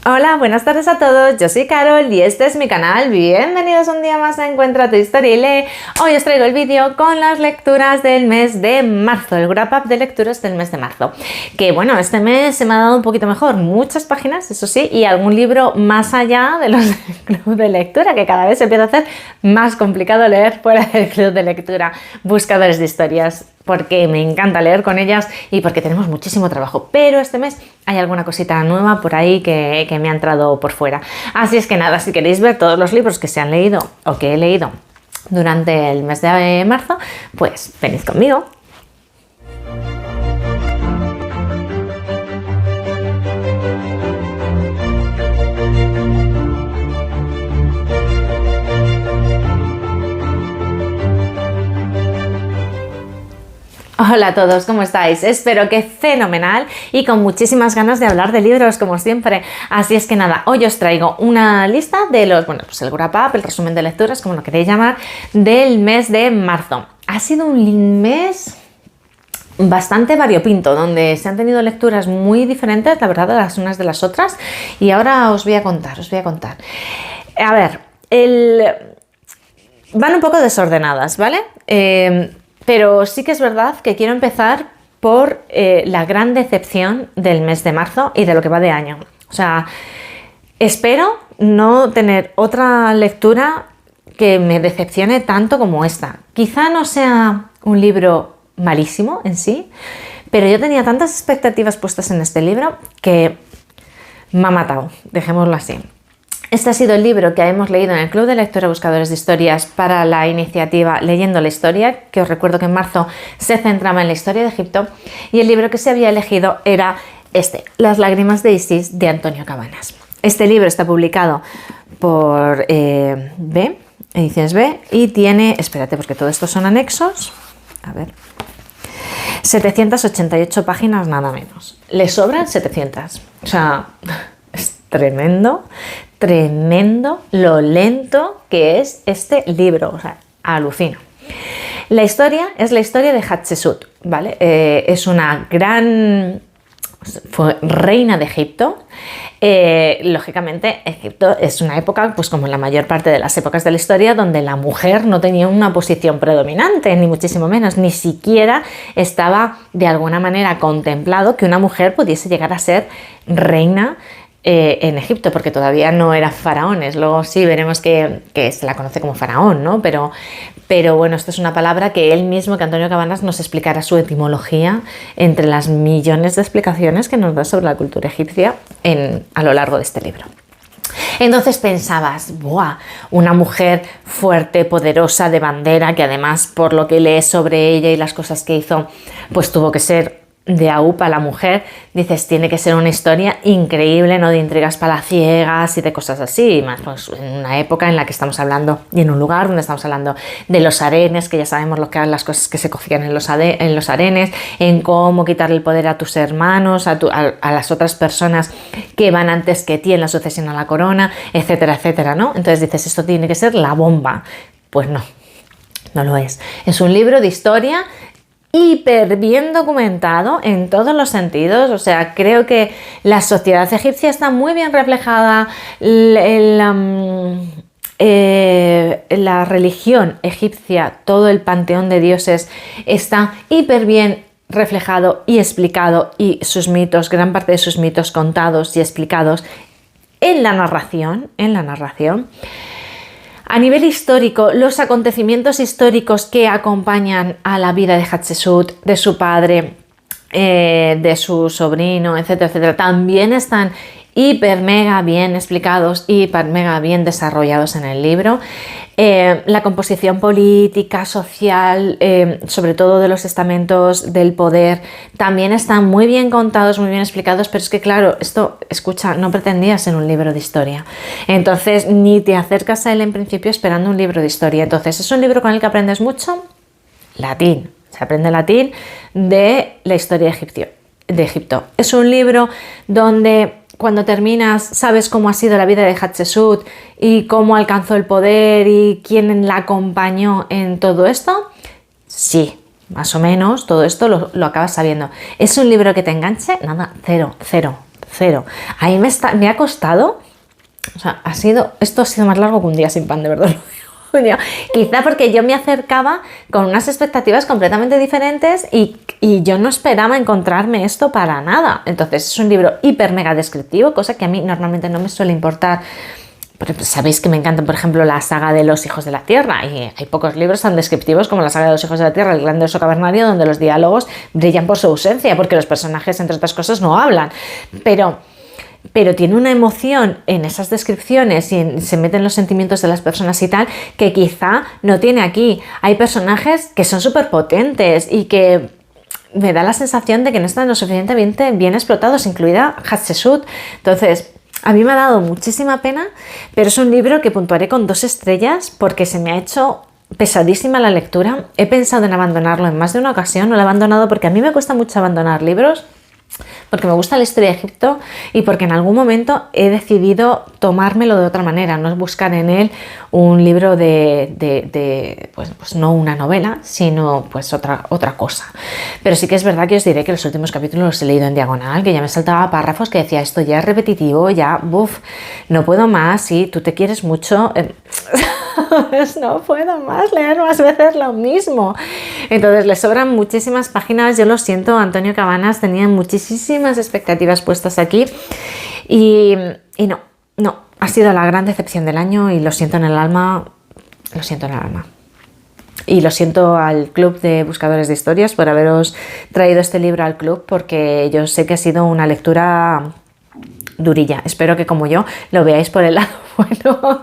Hola, buenas tardes a todos, yo soy Carol y este es mi canal. Bienvenidos un día más a Encuentra tu historia y lee. Hoy os traigo el vídeo con las lecturas del mes de marzo, el wrap up de lecturas del mes de marzo. Que bueno, este mes se me ha dado un poquito mejor, muchas páginas, eso sí, y algún libro más allá de los del club de lectura, que cada vez se empieza a hacer más complicado leer fuera del club de lectura, buscadores de historias, porque me encanta leer con ellas y porque tenemos muchísimo trabajo, pero este mes hay alguna cosita nueva por ahí que me ha entrado por fuera. Así es que nada, si queréis ver todos los libros que se han leído o que he leído durante el mes de marzo, pues venid conmigo. Hola a todos, ¿cómo estáis? Espero que fenomenal y con muchísimas ganas de hablar de libros como siempre. Así es que nada, hoy os traigo una lista de los, bueno, pues el wrap up, el resumen de lecturas, como lo queréis llamar, del mes de marzo. Ha sido un mes bastante variopinto, donde se han tenido lecturas muy diferentes, la verdad, las unas de las otras, y ahora os voy a contar. A ver, van un poco desordenadas, ¿vale? Pero sí que es verdad que quiero empezar por la gran decepción del mes de marzo y de lo que va de año. O sea, espero no tener otra lectura que me decepcione tanto como esta. Quizá no sea un libro malísimo en sí, pero yo tenía tantas expectativas puestas en este libro que me ha matado, dejémoslo así. Este ha sido el libro que hemos leído en el Club de Lectura Buscadores de Historias para la iniciativa Leyendo la Historia, que os recuerdo que en marzo se centraba en la historia de Egipto, y el libro que se había elegido era este, Las lágrimas de Isis, de Antonio Cabanas. Este libro está publicado por Ediciones B, y tiene, espérate porque todo esto son anexos, a ver, 788 páginas nada menos. Le sobran 700, o sea, es tremendo lo lento que es este libro, o sea, alucino. La historia es la historia de Hatshepsut, ¿vale? Es una fue reina de Egipto. Lógicamente, Egipto es una época, pues como la mayor parte de las épocas de la historia, donde la mujer no tenía una posición predominante, ni muchísimo menos, ni siquiera estaba de alguna manera contemplado que una mujer pudiese llegar a ser reina en Egipto, porque todavía no era faraones. Luego sí veremos que se la conoce como faraón, ¿no? Pero bueno, esto es una palabra que él mismo, que Antonio Cabanas, nos explicará su etimología entre las millones de explicaciones que nos da sobre la cultura egipcia a lo largo de este libro. Entonces pensabas, ¡buah! Una mujer fuerte, poderosa, de bandera, que además, por lo que lees sobre ella y las cosas que hizo, pues tuvo que ser de aupa la mujer. Dices, tiene que ser una historia increíble, no de intrigas palaciegas y de cosas así, más pues en una época en la que estamos hablando y en un lugar donde estamos hablando de los harenes, que ya sabemos lo que eran las cosas que se cocían en los harenes, en cómo quitarle el poder a tus hermanos, a las otras personas que van antes que ti en la sucesión a la corona, etcétera, etcétera, ¿no? Entonces dices, esto tiene que ser la bomba. Pues no lo es. Es un libro de historia hiper bien documentado en todos los sentidos. O sea, creo que la sociedad egipcia está muy bien reflejada, la religión egipcia, todo el panteón de dioses está hiper bien reflejado y explicado, y sus mitos, gran parte de sus mitos contados y explicados en la narración. A nivel histórico, los acontecimientos históricos que acompañan a la vida de Hatshepsut, de su padre, de su sobrino, etcétera, etcétera, también están hiper mega bien explicados, hiper mega bien desarrollados en el libro. La composición política, social, sobre todo de los estamentos del poder, también están muy bien contados, muy bien explicados, pero es que claro, esto, escucha, no pretendía ser un libro de historia. Entonces, ni te acercas a él en principio esperando un libro de historia. Entonces, es un libro con el que aprendes mucho latín. Se aprende latín de la historia de Egipto. Es un libro donde cuando terminas sabes cómo ha sido la vida de Hatshepsut y cómo alcanzó el poder y quién la acompañó en todo esto. Sí, más o menos todo esto lo acabas sabiendo. ¿Es un libro que te enganche? Nada, cero. cero. A mí me ha costado, o sea, esto ha sido más largo que un día sin pan, de verdad. Quizá porque yo me acercaba con unas expectativas completamente diferentes y yo no esperaba encontrarme esto para nada. Entonces es un libro hiper mega descriptivo, cosa que a mí normalmente no me suele importar. Sabéis que me encanta, por ejemplo, la saga de los Hijos de la Tierra, y hay pocos libros tan descriptivos como la saga de los Hijos de la Tierra, el Grande Oso Cavernario, donde los diálogos brillan por su ausencia, porque los personajes, entre otras cosas, no hablan. Pero tiene una emoción en esas descripciones y se meten los sentimientos de las personas y tal, que quizá no tiene aquí. Hay personajes que son súper potentes y que me da la sensación de que no están lo suficientemente bien explotados, incluida Hatshepsut. Entonces, a mí me ha dado muchísima pena, pero es un libro que puntuaré con 2 estrellas porque se me ha hecho pesadísima la lectura. He pensado en abandonarlo en más de una ocasión, no lo he abandonado porque a mí me cuesta mucho abandonar libros, porque me gusta la historia de Egipto y porque en algún momento he decidido tomármelo de otra manera, no es buscar en él un libro pues no una novela, sino pues otra cosa. Pero sí que es verdad que os diré que los últimos capítulos los he leído en diagonal, que ya me saltaba párrafos que decía, esto ya es repetitivo, ya, no puedo más, sí, tú te quieres mucho, no puedo más leer más veces lo mismo. Entonces le sobran muchísimas páginas, yo lo siento, Antonio Cabanas tenía muchísimas expectativas puestas aquí y no, ha sido la gran decepción del año y lo siento en el alma, Y lo siento al Club de Buscadores de Historias por haberos traído este libro al club, porque yo sé que ha sido una lectura durilla. Espero que, como yo, lo veáis por el lado bueno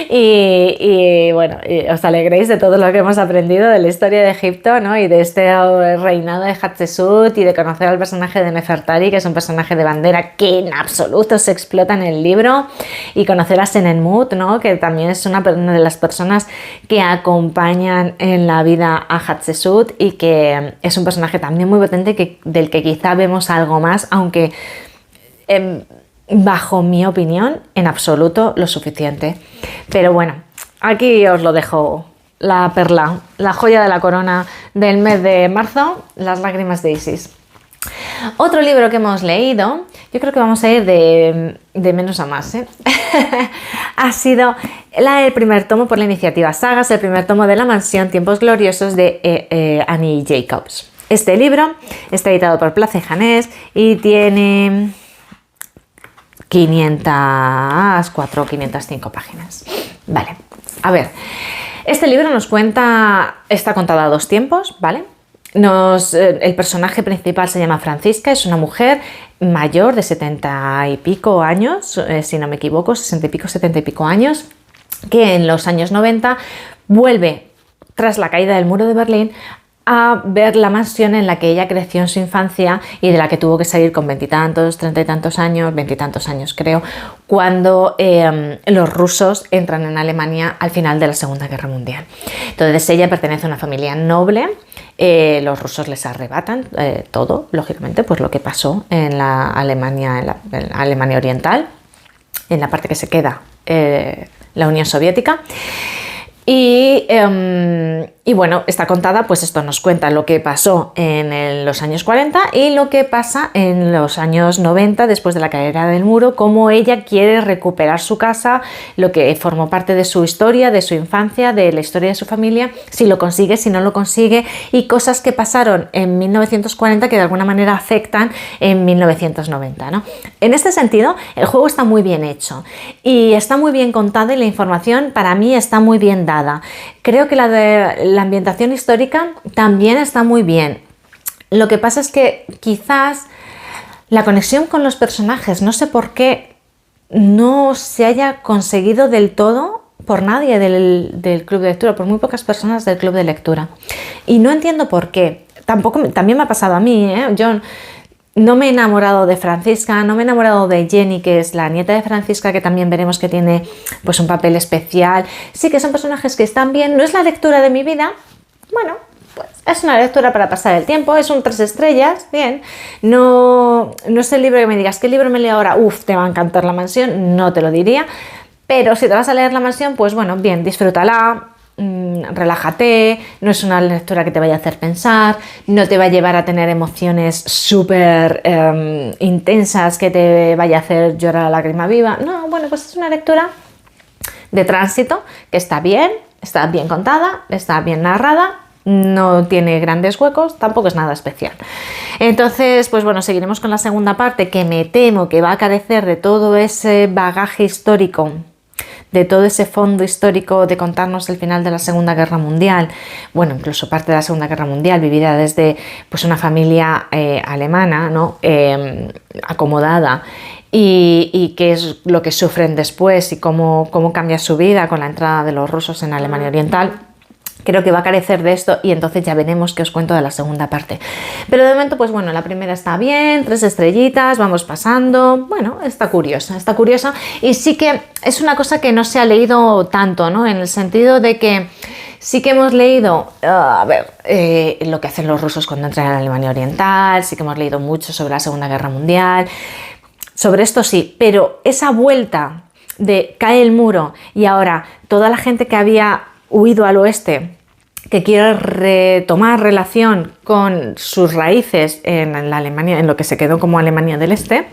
y os alegréis de todo lo que hemos aprendido de la historia de Egipto, ¿no? Y de este reinado de Hatshepsut, y de conocer al personaje de Nefertari, que es un personaje de bandera que en absoluto se explota en el libro, y conocer a Senenmut, ¿no? Que también es una de las personas que acompañan en la vida a Hatshepsut y que es un personaje también muy potente del que quizá vemos algo más, aunque bajo mi opinión, en absoluto lo suficiente. Pero bueno, aquí os lo dejo, la perla, la joya de la corona del mes de marzo, Las lágrimas de Isis. Otro libro que hemos leído, yo creo que vamos a ir de menos a más, ha sido el primer tomo por la iniciativa Sagas, el primer tomo de La mansión Tiempos gloriosos de Annie Jacobs. Este libro está editado por Place Janés y tiene 504 o 505 páginas. Vale, a ver, este libro está contado a 2 tiempos, ¿vale? El personaje principal se llama Francisca, es una mujer mayor de 70 y pico años, si no me equivoco, 60 y pico, 70 y pico años, que en los años 90 vuelve, tras la caída del muro de Berlín, a ver la mansión en la que ella creció en su infancia y de la que tuvo que salir con 20 y tantos, 30 y tantos años, 20 y tantos años creo, cuando los rusos entran en Alemania al final de la Segunda Guerra Mundial. Entonces ella pertenece a una familia noble, los rusos les arrebatan todo, lógicamente, pues lo que pasó en la Alemania Oriental, en la parte que se queda la Unión Soviética. Y bueno, está contada, pues esto nos cuenta lo que pasó en los años 40 y lo que pasa en los años 90 después de la caída del muro, cómo ella quiere recuperar su casa, lo que formó parte de su historia, de su infancia, de la historia de su familia, si lo consigue, si no lo consigue, y cosas que pasaron en 1940 que de alguna manera afectan en 1990, ¿no? En este sentido, el juego está muy bien hecho y está muy bien contado y la información para mí está muy bien dada. Creo que la ambientación histórica también está muy bien. Lo que pasa es que quizás la conexión con los personajes, no sé por qué, no se haya conseguido del todo por nadie del club de lectura, por muy pocas personas del club de lectura. Y no entiendo por qué. También me ha pasado a mí, Yo no me he enamorado de Francisca, no me he enamorado de Jenny, que es la nieta de Francisca, que también veremos que tiene pues un papel especial. Sí que son personajes que están bien, no es la lectura de mi vida, bueno, pues es una lectura para pasar el tiempo, es un 3 estrellas, bien. No es el libro que me digas, ¿qué libro me leo ahora? Te va a encantar La mansión, no te lo diría, pero si te vas a leer La mansión, pues bueno, bien, disfrútala. relájate, no es una lectura que te vaya a hacer pensar, no te va a llevar a tener emociones súper intensas que te vaya a hacer llorar a lágrima viva. No, bueno, pues es una lectura de tránsito que está bien contada, está bien narrada, no tiene grandes huecos, tampoco es nada especial. Entonces, pues bueno, seguiremos con la segunda parte, que me temo que va a carecer de todo ese bagaje histórico, de todo ese fondo histórico de contarnos el final de la Segunda Guerra Mundial, bueno, incluso parte de la Segunda Guerra Mundial vivida desde pues una familia alemana, ¿no? Acomodada, y qué es lo que sufren después y cómo cambia su vida con la entrada de los rusos en Alemania Oriental. Creo que va a carecer de esto y entonces ya veremos qué os cuento de la segunda parte. Pero de momento, pues bueno, la primera está bien, 3 estrellitas, vamos pasando. Bueno, está curiosa y sí que es una cosa que no se ha leído tanto, ¿no? En el sentido de que sí que hemos leído, lo que hacen los rusos cuando entran en Alemania Oriental, sí que hemos leído mucho sobre la Segunda Guerra Mundial, sobre esto sí, pero esa vuelta de cae el muro y ahora toda la gente que había huido al oeste, que quiere retomar relación con sus raíces en la Alemania, en lo que se quedó como Alemania del Este,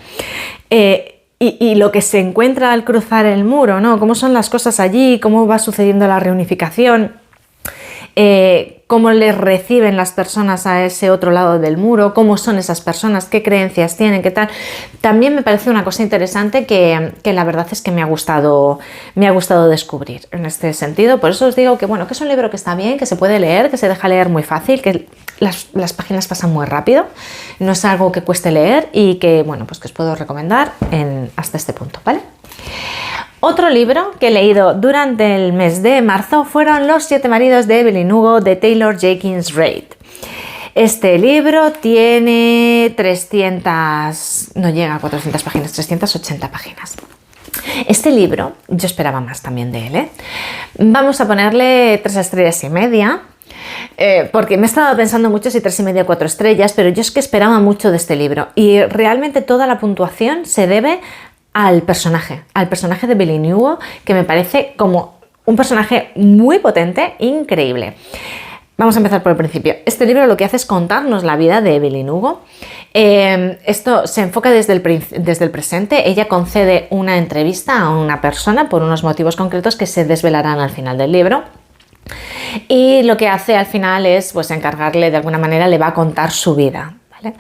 y lo que se encuentra al cruzar el muro, ¿no? Cómo son las cosas allí, cómo va sucediendo la reunificación, cómo les reciben las personas a ese otro lado del muro, cómo son esas personas, qué creencias tienen, qué tal. También me parece una cosa interesante que la verdad es que me ha gustado descubrir en este sentido. Por eso os digo que bueno, que es un libro que está bien, que se puede leer, que se deja leer muy fácil, que las páginas pasan muy rápido, no es algo que cueste leer y que bueno, pues que os puedo recomendar hasta este punto, ¿vale? Otro libro que he leído durante el mes de marzo fueron Los 7 maridos de Evelyn Hugo de Taylor Jenkins Reid. Este libro tiene 300, no llega a 400 páginas, 380 páginas. Este libro, yo esperaba más también de él, ¿eh? Vamos a ponerle 3 estrellas y media. Porque me he estado pensando mucho si 3,5 o 4 estrellas, pero yo es que esperaba mucho de este libro y realmente toda la puntuación se debe al personaje de Evelyn Hugo, que me parece como un personaje muy potente, increíble. Vamos a empezar por el principio. Este libro lo que hace es contarnos la vida de Evelyn Hugo. Esto se enfoca desde el presente. Ella concede una entrevista a una persona por unos motivos concretos que se desvelarán al final del libro. Y lo que hace al final es pues encargarle, de alguna manera, le va a contar su vida, ¿vale?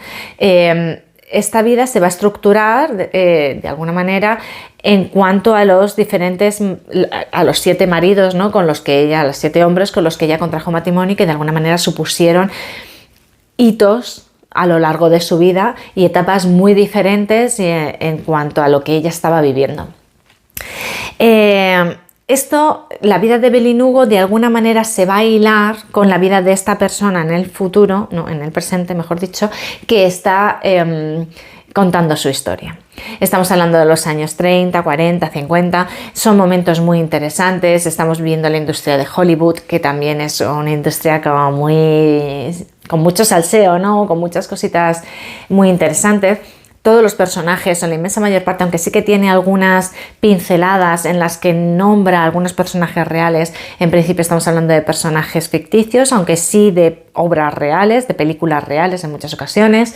Esta vida se va a estructurar de alguna manera en cuanto a los 7 maridos, ¿no? Con los que ella, los 7 hombres con los que ella contrajo matrimonio y que de alguna manera supusieron hitos a lo largo de su vida y etapas muy diferentes en cuanto a lo que ella estaba viviendo. La vida de Evelyn Hugo de alguna manera se va a hilar con la vida de esta persona en el futuro, no, en el presente mejor dicho, que está contando su historia. Estamos hablando de los años 30, 40, 50, son momentos muy interesantes, estamos viendo la industria de Hollywood, que también es una industria como con mucho salseo, ¿no? Con muchas cositas muy interesantes. Todos los personajes, en la inmensa mayor parte, aunque sí que tiene algunas pinceladas en las que nombra algunos personajes reales, en principio estamos hablando de personajes ficticios, aunque sí de obras reales, de películas reales en muchas ocasiones.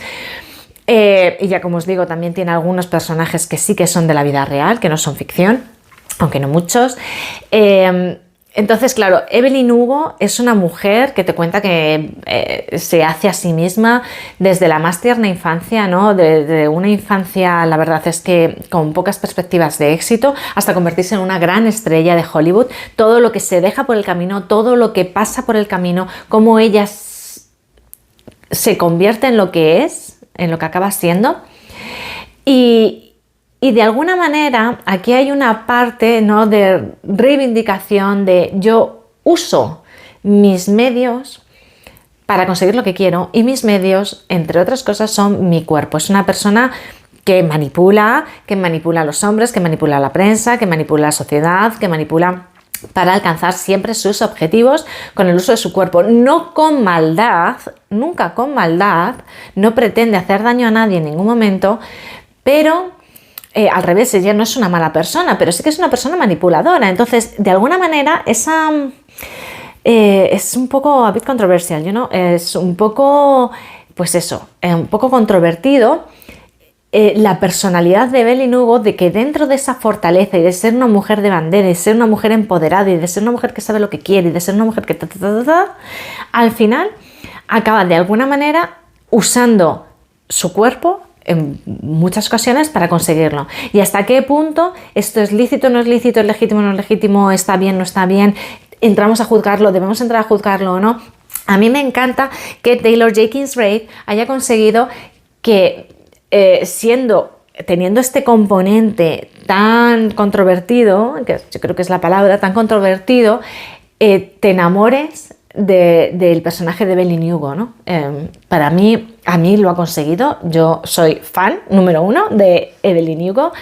Y ya como os digo, también tiene algunos personajes que sí que son de la vida real, que no son ficción, aunque no muchos. Entonces, claro, Evelyn Hugo es una mujer que te cuenta que se hace a sí misma desde la más tierna infancia, ¿no? Desde una infancia, la verdad es que con pocas perspectivas de éxito, hasta convertirse en una gran estrella de Hollywood. Todo lo que se deja por el camino, todo lo que pasa por el camino, cómo ella se convierte en lo que es, en lo que acaba siendo. Y de alguna manera aquí hay una parte, ¿no?, de reivindicación de yo uso mis medios para conseguir lo que quiero y mis medios, entre otras cosas, son mi cuerpo. Es una persona que manipula a los hombres, que manipula a la prensa, que manipula a la sociedad, que manipula para alcanzar siempre sus objetivos con el uso de su cuerpo. No con maldad, nunca con maldad, no pretende hacer daño a nadie en ningún momento, pero al revés, ella no es una mala persona, pero sí que es una persona manipuladora. Entonces, de alguna manera, es un poco a bit controversial, es un poco, pues eso, un poco controvertido. La personalidad de Evelyn Hugo, de que dentro de esa fortaleza y de ser una mujer de bandera, y de ser una mujer empoderada y de ser una mujer que sabe lo que quiere y de ser una mujer que al final acaba de alguna manera usando su cuerpo en muchas ocasiones para conseguirlo. ¿Y hasta qué punto esto es lícito, no es lícito, es legítimo, no es legítimo, está bien, no está bien? ¿Entramos a juzgarlo? ¿Debemos entrar a juzgarlo o no? A mí me encanta que Taylor Jenkins Reid haya conseguido que teniendo este componente tan controvertido, que yo creo que es la palabra, tan controvertido, te enamores del personaje de Evelyn Hugo, ¿no? Para mí, a mí lo ha conseguido. Yo soy fan número 1 de Evelyn Hugo,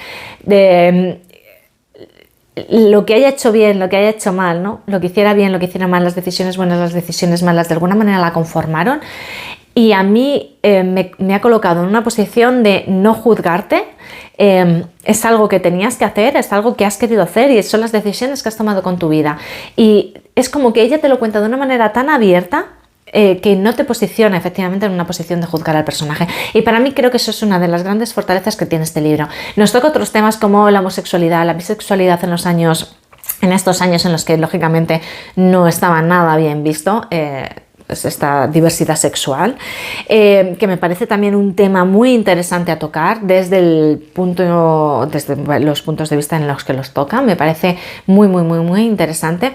de lo que haya hecho bien, lo que haya hecho mal, ¿no? Lo que hiciera bien, lo que hiciera mal, las decisiones buenas, las decisiones malas, de alguna manera la conformaron. Y a mí me ha colocado en una posición de no juzgarte. Es algo que tenías que hacer, es algo que has querido hacer y son las decisiones que has tomado con tu vida. Y es como que ella te lo cuenta de una manera tan abierta que no te posiciona efectivamente en una posición de juzgar al personaje. Y para mí creo que eso es una de las grandes fortalezas que tiene este libro. Nos toca otros temas como la homosexualidad, la bisexualidad en estos años en los que lógicamente no estaba nada bien visto. Esta diversidad sexual, que me parece también un tema muy interesante a tocar desde los puntos de vista en los que los toca. Me parece muy, muy, muy, muy interesante,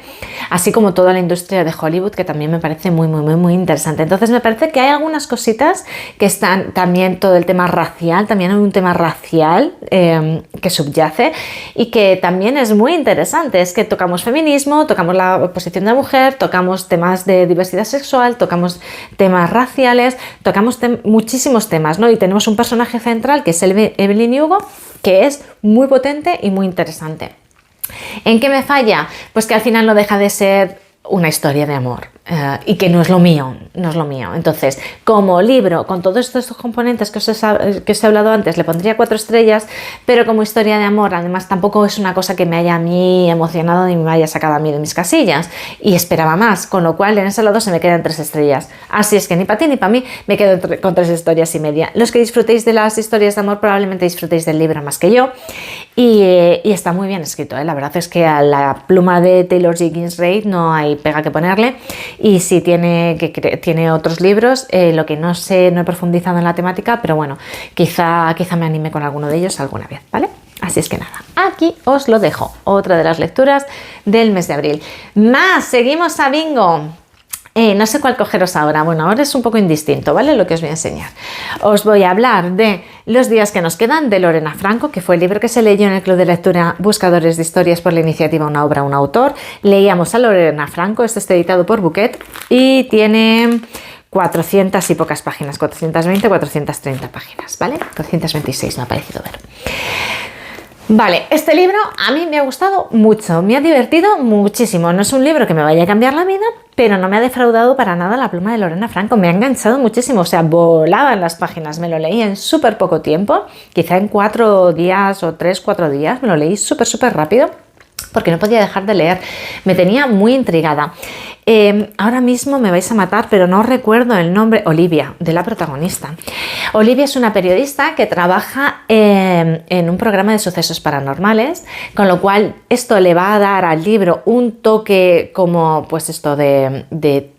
así como toda la industria de Hollywood, que también me parece muy, muy, muy, muy interesante. Entonces me parece que hay algunas cositas que están también, todo el tema racial, también hay un tema racial que subyace y que también es muy interesante. Es que tocamos feminismo, tocamos la posición de la mujer, tocamos temas de diversidad sexual, tocamos temas raciales, tocamos muchísimos temas, ¿no? Y tenemos un personaje central que es Evelyn Hugo, que es muy potente y muy interesante. ¿En qué me falla? Pues que al final no deja de ser una historia de amor y que no es lo mío. Entonces, como libro, con todos estos componentes que os he hablado antes, le pondría 4 estrellas, pero como historia de amor, además tampoco es una cosa que me haya a mí emocionado ni me haya sacado a mí de mis casillas y esperaba más, con lo cual en ese lado se me quedan 3 estrellas. Así es que ni para ti ni para mí me quedo con 3 historias y media. Los que disfrutéis de las historias de amor probablemente disfrutéis del libro más que yo y está muy bien escrito, ¿eh? La verdad es que a la pluma de Taylor Jenkins Reid no hay pega que ponerle. Y sí tiene otros libros, lo que no sé, no he profundizado en la temática, pero bueno, quizá me anime con alguno de ellos alguna vez, ¿vale? Así es que nada, aquí os lo dejo, otra de las lecturas del mes de abril. Seguimos a bingo. No sé cuál cogeros ahora. Bueno, ahora es un poco indistinto, ¿vale? Lo que os voy a enseñar. Os voy a hablar de Los días que nos quedan, de Lorena Franco, que fue el libro que se leyó en el Club de Lectura Buscadores de Historias por la iniciativa Una obra, un autor. Leíamos a Lorena Franco, esto está editado por Buquet y tiene 400 y pocas páginas, 420, 430 páginas, ¿vale? 426 me ha parecido ver. Vale, este libro a mí me ha gustado mucho, me ha divertido muchísimo. No es un libro que me vaya a cambiar la vida, pero no me ha defraudado para nada la pluma de Lorena Franco. Me ha enganchado muchísimo, o sea, volaban las páginas, me lo leí en súper poco tiempo, quizá en 4 días o 3-4 días, me lo leí súper rápido porque no podía dejar de leer, me tenía muy intrigada. Ahora mismo me vais a matar, pero no recuerdo el nombre. Olivia, de la protagonista. Olivia es una periodista que trabaja en un programa de sucesos paranormales, con lo cual esto le va a dar al libro un toque como pues esto de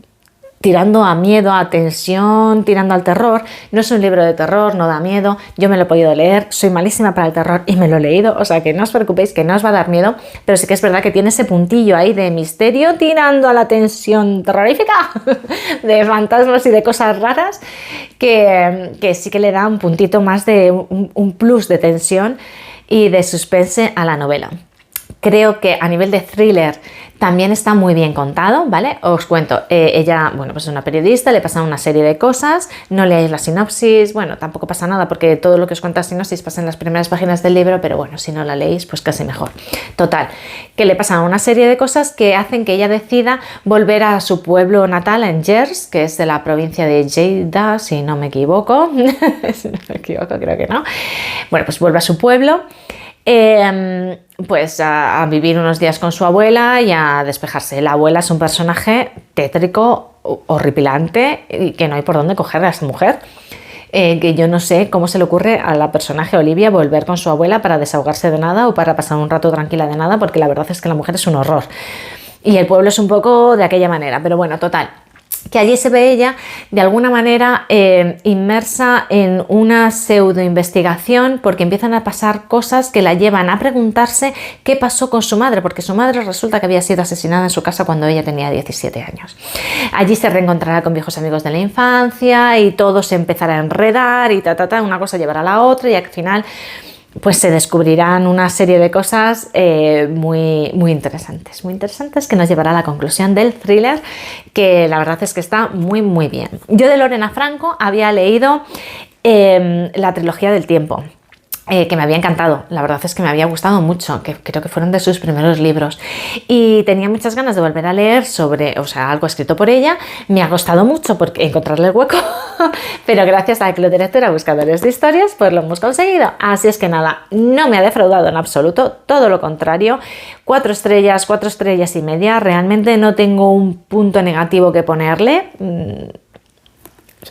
tirando a miedo, a tensión, tirando al terror. No es un libro de terror, no da miedo. Yo me lo he podido leer, soy malísima para el terror y me lo he leído, o sea que no os preocupéis que no os va a dar miedo, pero sí que es verdad que tiene ese puntillo ahí de misterio tirando a la tensión terrorífica, de fantasmas y de cosas raras, que sí que le da un puntito más de un plus de tensión y de suspense a la novela. Creo que a nivel de thriller también está muy bien contado, ¿vale? Os cuento, ella, bueno, pues es una periodista, le pasan una serie de cosas, no leáis la sinopsis, bueno, tampoco pasa nada porque todo lo que os cuenta la sinopsis pasa en las primeras páginas del libro, pero bueno, si no la leéis, pues casi mejor. Total, que le pasan una serie de cosas que hacen que ella decida volver a su pueblo natal en Gers, que es de la provincia de Lleida, si no me equivoco, si no me equivoco, creo que no. Bueno, pues vuelve a su pueblo. pues a vivir unos días con su abuela y a despejarse. La abuela es un personaje tétrico, horripilante y que no hay por dónde coger a esta mujer. Que yo no sé cómo se le ocurre a la personaje Olivia volver con su abuela para desahogarse de nada o para pasar un rato tranquila de nada, porque la verdad es que la mujer es un horror. Y el pueblo es un poco de aquella manera, pero bueno, total. Que allí se ve ella de alguna manera inmersa en una pseudo investigación porque empiezan a pasar cosas que la llevan a preguntarse qué pasó con su madre, porque su madre resulta que había sido asesinada en su casa cuando ella tenía 17 años. Allí se reencontrará con viejos amigos de la infancia y todo se empezará a enredar y una cosa llevará a la otra y al final pues se descubrirán una serie de cosas muy interesantes que nos llevará a la conclusión del thriller, que la verdad es que está muy bien. Yo de Lorena Franco había leído la trilogía del tiempo. Que me había encantado, la verdad es que me había gustado mucho, que creo que fueron de sus primeros libros y tenía muchas ganas de volver a leer sobre, algo escrito por ella. Me ha costado mucho porque encontrarle el hueco, pero gracias al Club de Lectura Buscadores de Historias pues lo hemos conseguido, así es que nada, no me ha defraudado en absoluto, todo lo contrario, 4 estrellas, 4 estrellas y media, realmente no tengo un punto negativo que ponerle.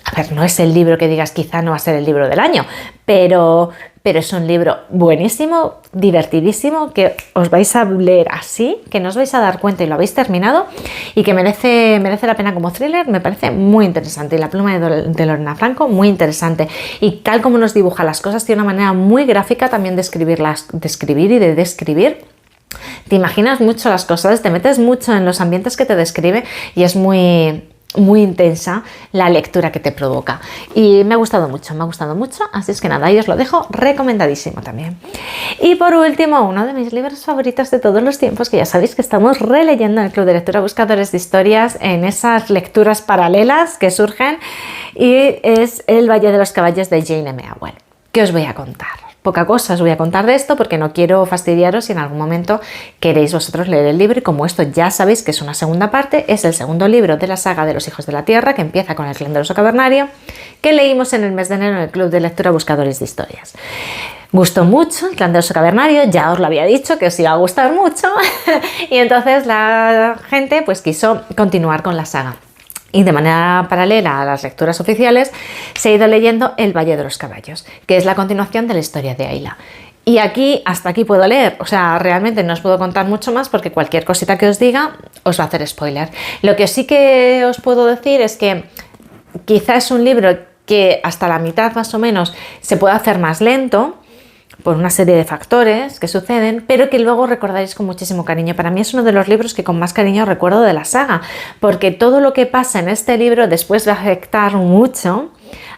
A ver, no es el libro que digas, quizá no va a ser el libro del año, pero es un libro buenísimo, divertidísimo, que os vais a leer así, que no os vais a dar cuenta y lo habéis terminado y que merece la pena como thriller, me parece muy interesante. Y la pluma de Lorena Franco, muy interesante. Y tal como nos dibuja las cosas, tiene una manera muy gráfica también de escribir y de describir. Te imaginas mucho las cosas, te metes mucho en los ambientes que te describe y es muy intensa la lectura que te provoca y me ha gustado mucho, así es que nada, ahí os lo dejo recomendadísimo también. Y por último, uno de mis libros favoritos de todos los tiempos, que ya sabéis que estamos releyendo en el Club de Lectura Buscadores de Historias en esas lecturas paralelas que surgen, y es El Valle de los Caballos de Jane M. Auel. ¿Qué os voy a contar? Poca cosa os voy a contar de esto porque no quiero fastidiaros si en algún momento queréis vosotros leer el libro, y como esto ya sabéis que es una segunda parte, es el segundo libro de la saga de los Hijos de la Tierra, que empieza con el Clan del Oso Cavernario, que leímos en el mes de enero en el Club de Lectura Buscadores de Historias. Gustó mucho el Clan del Oso Cavernario, ya os lo había dicho que os iba a gustar mucho y entonces la gente pues quiso continuar con la saga. Y de manera paralela a las lecturas oficiales se ha ido leyendo El Valle de los Caballos, que es la continuación de la historia de Ayla. Y hasta aquí puedo leer, realmente no os puedo contar mucho más porque cualquier cosita que os diga os va a hacer spoiler. Lo que sí que os puedo decir es que quizá es un libro que hasta la mitad más o menos se puede hacer más lento, por una serie de factores que suceden, pero que luego recordaréis con muchísimo cariño. Para mí es uno de los libros que con más cariño recuerdo de la saga, porque todo lo que pasa en este libro después va a afectar mucho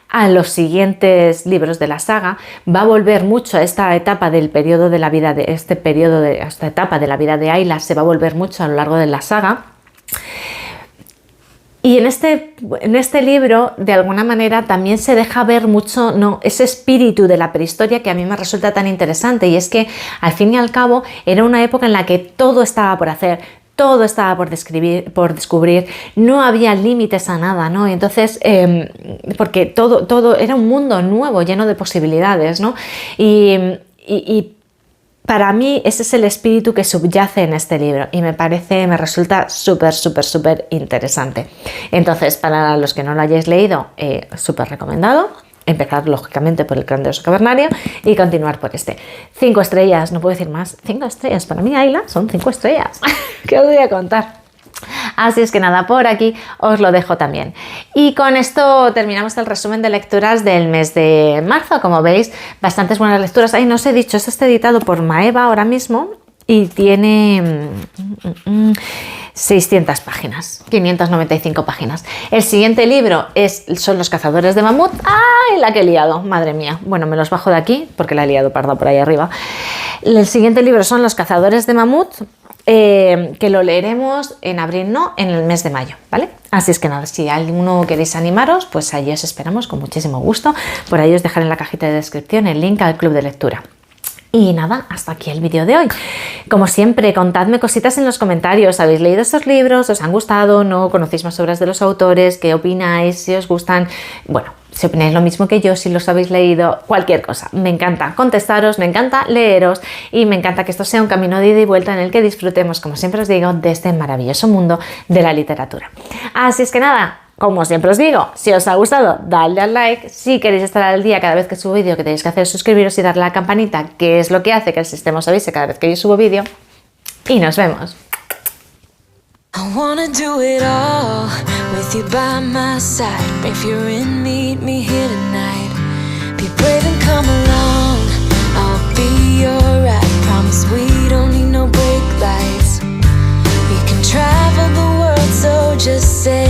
a los siguientes libros de la saga, va a volver mucho a esta etapa del periodo de la vida de esta etapa de la vida de Ayla, se va a volver mucho a lo largo de la saga. Y en este libro, de alguna manera, también se deja ver mucho ese espíritu de la prehistoria que a mí me resulta tan interesante, y es que, al fin y al cabo, era una época en la que todo estaba por hacer, todo estaba por descubrir, no había límites a nada, ¿no? Entonces, porque todo era un mundo nuevo, lleno de posibilidades, ¿no? Y para mí ese es el espíritu que subyace en este libro y me resulta súper interesante. Entonces, para los que no lo hayáis leído, súper recomendado. Empezar lógicamente por el Clan del Oso Cavernario y continuar por este. 5 estrellas, no puedo decir más. 5 estrellas, para mí Ayla son 5 estrellas. ¿Qué os voy a contar? Así es que nada, por aquí os lo dejo también. Y con esto terminamos el resumen de lecturas del mes de marzo. Como veis, bastantes buenas lecturas. Ay, no os he dicho, esto está editado por Maeva ahora mismo y tiene 600 páginas, 595 páginas. El siguiente libro son Los Cazadores de Mamut. ¡Ay, la que he liado! Madre mía. Bueno, me los bajo de aquí porque la he liado parda por ahí arriba. El siguiente libro son Los Cazadores de Mamut, que lo leeremos en abril, no, en el mes de mayo, ¿vale? Así es que nada, si alguno queréis animaros, pues allí os esperamos con muchísimo gusto. Por ahí os dejaré en la cajita de descripción el link al club de lectura. Y nada, hasta aquí el vídeo de hoy. Como siempre, contadme cositas en los comentarios. ¿Habéis leído estos libros? ¿Os han gustado? ¿No? ¿Conocéis más obras de los autores? ¿Qué opináis? ¿Si os gustan? Bueno, si opináis lo mismo que yo, si los habéis leído, cualquier cosa. Me encanta contestaros, me encanta leeros y me encanta que esto sea un camino de ida y vuelta en el que disfrutemos, como siempre os digo, de este maravilloso mundo de la literatura. Así es que nada, como siempre os digo, si os ha gustado, dadle al like. Si queréis estar al día cada vez que subo vídeo, que tenéis que hacer es suscribiros y darle a la campanita, que es lo que hace que el sistema os avise cada vez que yo subo vídeo. Y nos vemos. I wanna do it all with you by my side. If you're in, meet me here tonight. Be brave and come along, I'll be your ride. Promise we don't need no brake lights. We can travel the world, so just say